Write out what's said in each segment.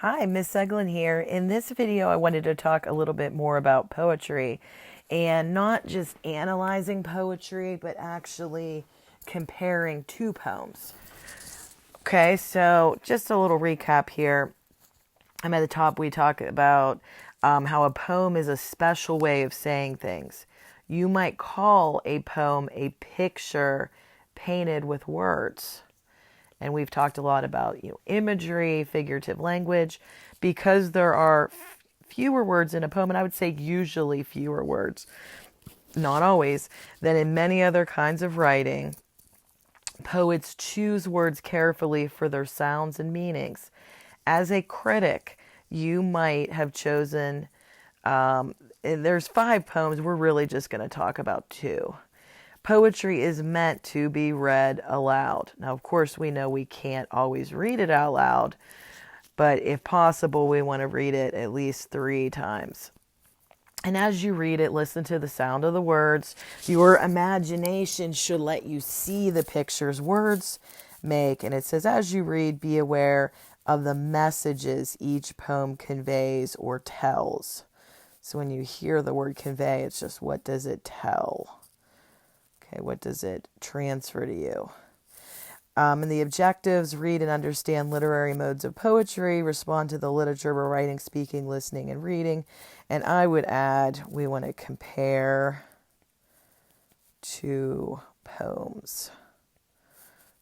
Hi, Miss Eglin here. In this video, I wanted to talk a little bit more about poetry and not just analyzing poetry, but actually comparing two poems. Okay, so just a little recap here. I'm at the top. We talk about how a poem is a special way of saying things. You might call a poem a picture painted with words. And we've talked a lot about imagery, figurative language, because there are fewer words in a poem, and I would say usually fewer words, not always, than in many other kinds of writing. Poets choose words carefully for their sounds and meanings. As a critic, you might have chosen, there's 5 poems, we're really just going to talk about 2. Poetry is meant to be read aloud. Now, of course, we know we can't always read it out loud, but if possible, we want to read it at least 3 times. And as you read it, listen to the sound of the words. Your imagination should let you see the pictures words make. And it says, as you read, be aware of the messages each poem conveys or tells. So when you hear the word convey, it's just, what does it tell? Okay, what does it transfer to you? And the objectives: read and understand literary modes of poetry, respond to the literature by writing, speaking, listening, and reading. And I would add, we want to compare 2 poems.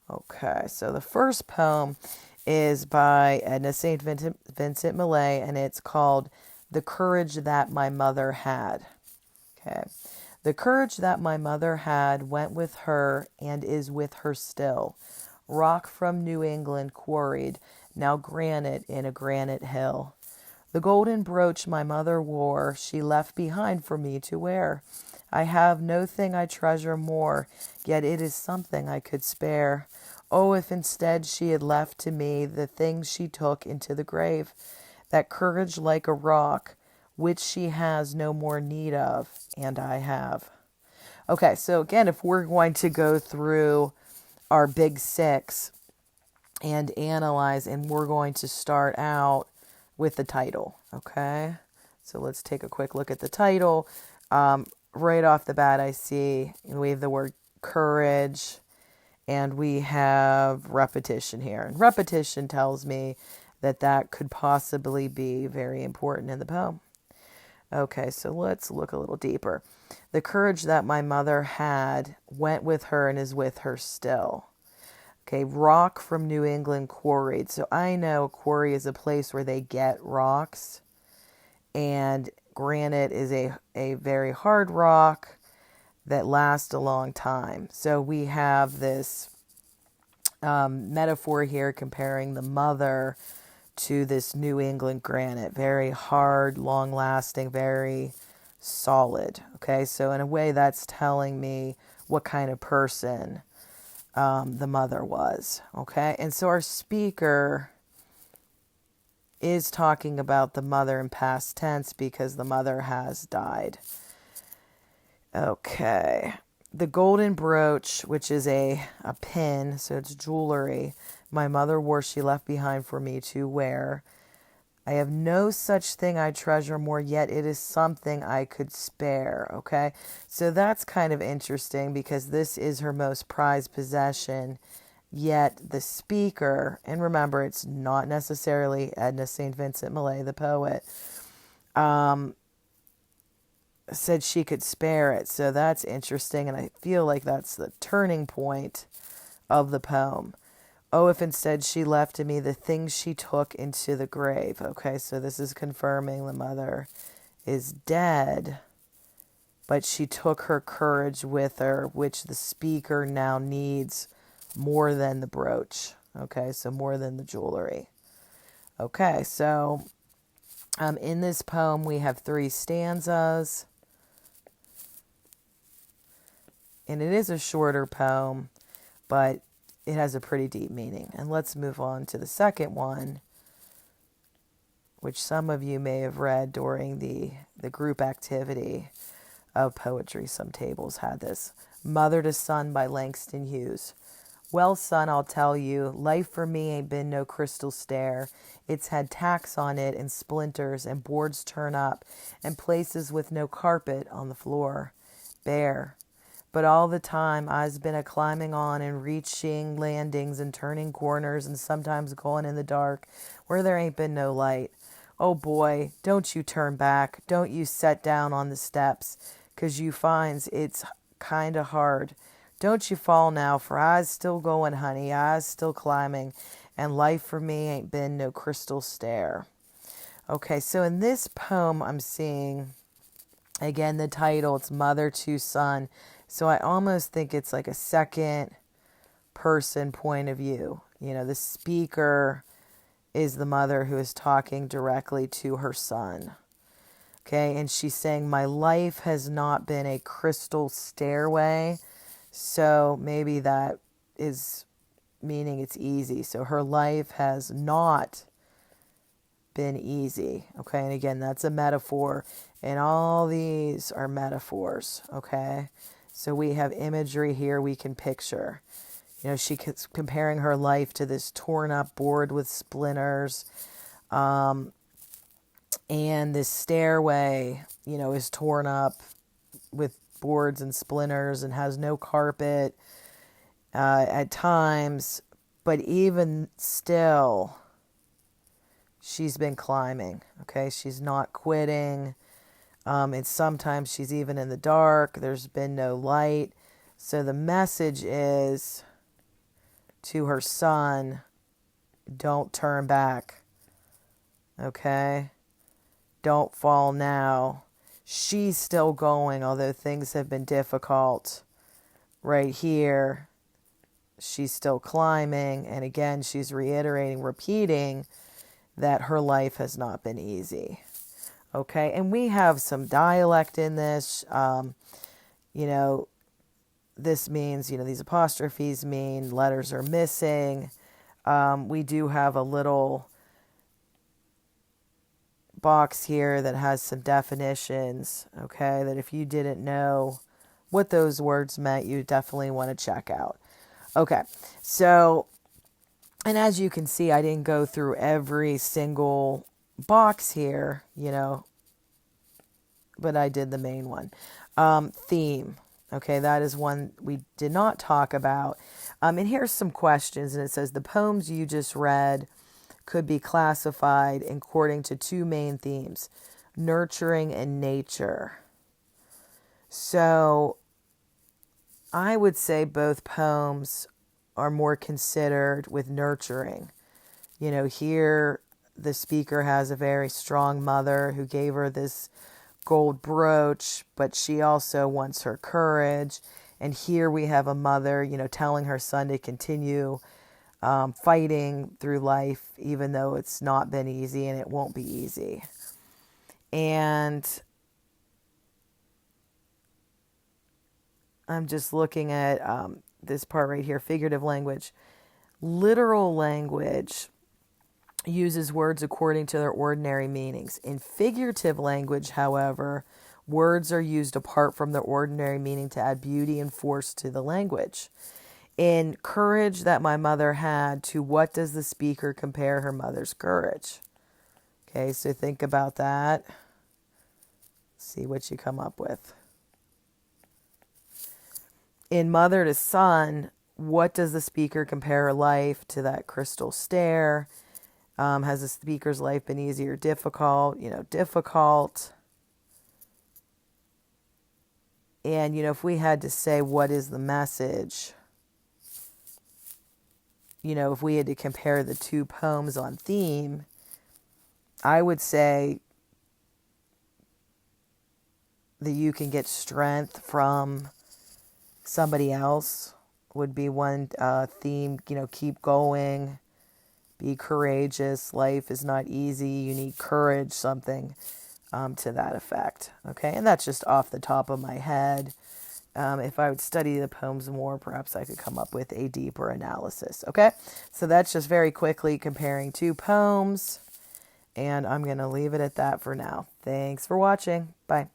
Okay, so the first poem is by Edna St. Vincent Millay, and it's called The Courage That My Mother Had. Okay. The courage that my mother had went with her and is with her still. Rock from New England quarried, now granite in a granite hill. The golden brooch my mother wore, she left behind for me to wear. I have no thing I treasure more, yet it is something I could spare. Oh, if instead she had left to me the things she took into the grave, that courage like a rock, which she has no more need of, and I have. Okay, so again, if we're going to go through our big 6 and analyze, and we're going to start out with the title, okay? So let's take a quick look at the title. Right off the bat, I see we have the word courage, and we have repetition here. And repetition tells me that that could possibly be very important in the poem. Okay, so let's look a little deeper. The courage that my mother had went with her and is with her still. Okay, rock from New England quarried. So I know a quarry is a place where they get rocks, and granite is a very hard rock that lasts a long time. So we have this metaphor here comparing the mother to this New England granite. Very hard, long-lasting, very solid. Okay, so in a way that's telling me what kind of person the mother was. Okay, and so our speaker is talking about the mother in past tense because the mother has died. Okay, the golden brooch, which is a pin, so it's jewelry, my mother wore, she left behind for me to wear. I have no such thing I treasure more, yet it is something I could spare. Okay, so that's kind of interesting because this is her most prized possession, yet the speaker, and remember, it's not necessarily Edna St. Vincent Millay, the poet, said she could spare it. So that's interesting, and I feel like that's the turning point of the poem. Oh, if instead she left to me the things she took into the grave. Okay, so this is confirming the mother is dead, but she took her courage with her, which the speaker now needs more than the brooch. Okay, so more than the jewelry. Okay, so in this poem we have 3 stanzas, and it is a shorter poem, but it has a pretty deep meaning. And let's move on to the second one, which some of you may have read during the group activity of poetry. Some tables had this. Mother to Son by Langston Hughes. Well, son, I'll tell you, life for me ain't been no crystal stair. It's had tacks on it and splinters and boards turn up and places with no carpet on the floor. Bare. But all the time I's been a climbing on and reaching landings and turning corners and sometimes going in the dark where there ain't been no light. Oh boy, don't you turn back. Don't you set down on the steps, 'cause you finds it's kinda hard. Don't you fall now, for I's still going, honey. I's still climbing, and life for me ain't been no crystal stair. Okay, so in this poem I'm seeing, again, the title, it's Mother to Son. So I almost think it's like a second person point of view. You know, the speaker is the mother who is talking directly to her son. Okay, and she's saying, my life has not been a crystal stairway. So maybe that is meaning it's easy. So her life has not been easy. Okay, and again, that's a metaphor. And all these are metaphors. Okay, so we have imagery here we can picture. You know, she's comparing her life to this torn up board with splinters. And this stairway, you know, is torn up with boards and splinters and has no carpet at times. But even still, she's been climbing. Okay, she's not quitting. And sometimes she's even in the dark. There's been no light. So the message is to her son, don't turn back. Okay? Don't fall now. She's still going, although things have been difficult. Right here, she's still climbing. And again, she's repeating that her life has not been easy. Okay? And we have some dialect in this. You know, this means, you know, these apostrophes mean letters are missing. We do have a little box here that has some definitions, okay, that if you didn't know what those words meant, you definitely want to check out. Okay, so, and as you can see, I didn't go through every single box here, you know, but I did the main one. Theme. Okay, that is one we did not talk about. And here's some questions, and it says, the poems you just read could be classified according to two main themes, nurturing and nature. So I would say both poems are more considered with nurturing. You know, here the speaker has a very strong mother who gave her this gold brooch, but she also wants her courage. And here we have a mother, you know, telling her son to continue fighting through life, even though it's not been easy and it won't be easy. And I'm just looking at this part right here, figurative language. Literal language uses words according to their ordinary meanings. In figurative language, however, words are used apart from their ordinary meaning to add beauty and force to the language. In courage that my mother had, to what does the speaker compare her mother's courage? Okay, so think about that. See what you come up with. In mother to son, what does the speaker compare her life to that crystal stair? Has the speaker's life been easy or difficult? You know, difficult. And, you know, if we had to say what is the message, you know, if we had to compare the two poems on theme, I would say that you can get strength from somebody else would be one theme. You know, keep going, be courageous, life is not easy, you need courage, something to that effect. Okay, and that's just off the top of my head. If I would study the poems more, perhaps I could come up with a deeper analysis. Okay, so that's just very quickly comparing two poems, and I'm going to leave it at that for now. Thanks for watching. Bye.